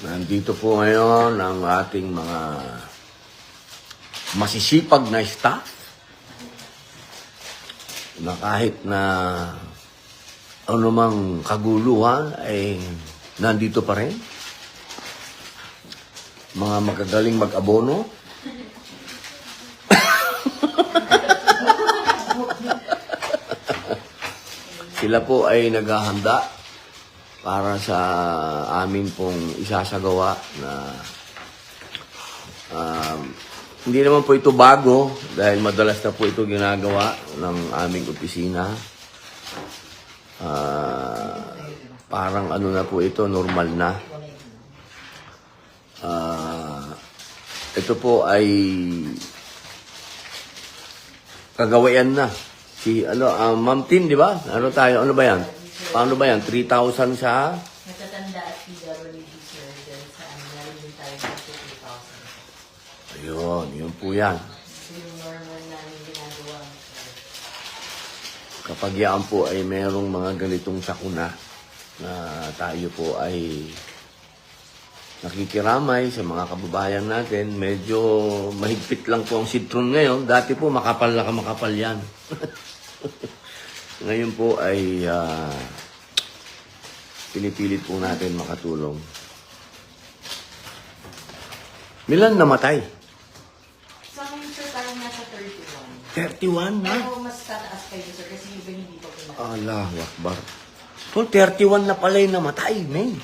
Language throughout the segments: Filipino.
Nandito po ngayon ang ating mga masisipag na staff na kahit na anumang kaguluhan ay nandito pa rin. Mga magagaling mag-abono. Sila po ay naghahanda para sa amin pong isasagawa na hindi naman po ito bago dahil madalas na po ito ginagawa ng aming opisina. Parang ano na po ito, normal na. Ito po ay kagawayan na. Si Ma'am Tin, di ba? Ano ba yan? Paano ba yan? 3,000 sa? Natatanda at PWD, sir. Then sa meron din tayo ng 2,000. Ayun, yun po yan. So yung normal namin ginagawa. Kapag yan po ay merong mga ganitong sakuna na tayo po ay nakikiramay sa mga kababayan natin, medyo mahigpit lang po ang sitron ngayon. Dati po makapal na makapal yan. Ngayon po ay pinipilit po natin makatulong. Milan namatay? So ngayon, sir, parang nasa 31 31. na? Pero mas tataas kayo, sir, kasi yung iba hindi pa pinaka. Allahu Akbar. So, 31 na pala yung namatay, men.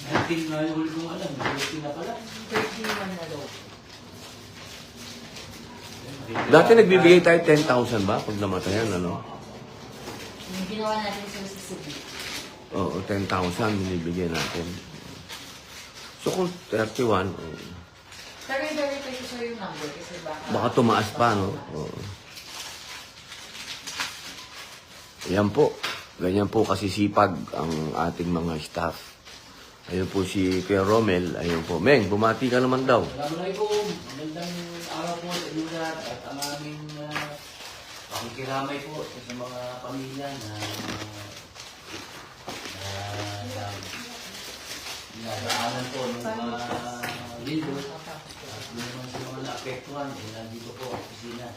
19 na yung huli kong alam. 19 na pala. 31 na daw. Dati nagbibigay tayo 10,000 ba pag namatayan, ano? Yung ginawa natin, sir, sa Cebu. Oo, 10,000 binibigay natin. So, kung 31, Pero i-verify ko, sir, yung number kasi baka tumaas pa, no? Oo. Yan po. Ganyan po kasi sipag ang ating mga staff. Ayun po si Kuya Romel. Ayun po. Meng, bumati ka naman daw. Assalamualaikum. Magandang araw po sa inyo lahat at ang aming pakikiramay po sa mga pamilya na nadaanan po ng mga lindol at naman sa mga naapektuhan nandito po ang opisina.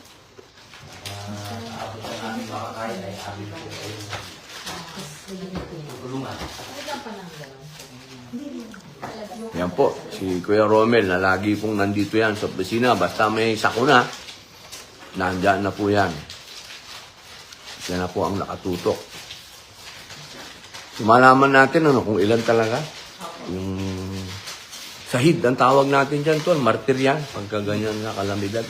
Abot ang aming makakaya ay amin po ay tulungan. Yan po. Si Kuya Romel na lagi pong nandito yan sa opisina. Basta may sakuna, nandyan na po yan. Yan na po ang nakatutok. Malaman natin ano, kung ilan talaga. Yung sahid, ang tawag natin dyan, tol. Martir yan. Pagka ganyan na kalamidad.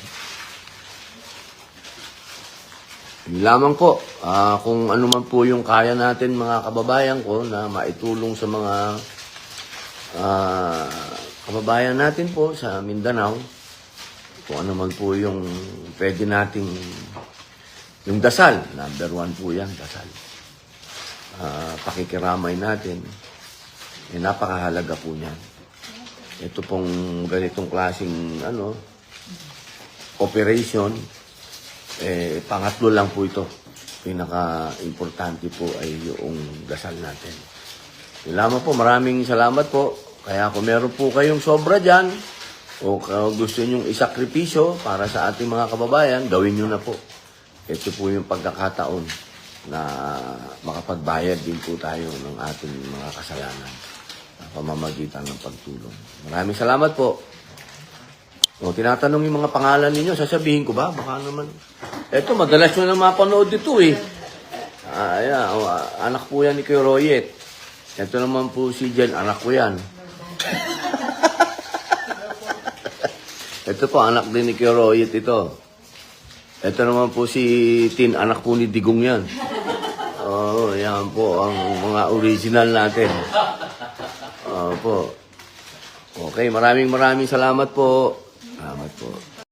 Yun lamang po. Kung ano man po yung kaya natin mga kababayan ko na maitulong sa mga kababayan natin po sa Mindanao. Kung ano man po yung pwede nating yung dasal. Number 1 po yan, dasal. Pakikiramay natin. Napakahalaga po niyan. Ito pong ganitong klaseng operation, pangatlo lang po ito. Pinaka-importante po ay yung dasal natin. Yun lamang po, maraming salamat po. Kaya kung meron po kayong sobra dyan, o gusto nyong isakripisyo para sa ating mga kababayan, gawin nyo na po. Ito po yung pagkakataon na makapagbayad din po tayo ng ating mga kasalanan na pamamagitan ng pagtulong. Maraming salamat po. O, tinatanong yung mga pangalan ninyo, sasabihin ko ba? Baka naman. Ito, madalas nyo na mapanood ito eh. Anak po yan ni Kuya Royet. Ito naman po si Jen, anak ko yan. Ito po, anak din ni Kuya Royet ito. Ito naman po si Tin, anak po ni Digong yan. Oo, yan po ang mga original natin. Po. Okay, maraming salamat po. Salamat po.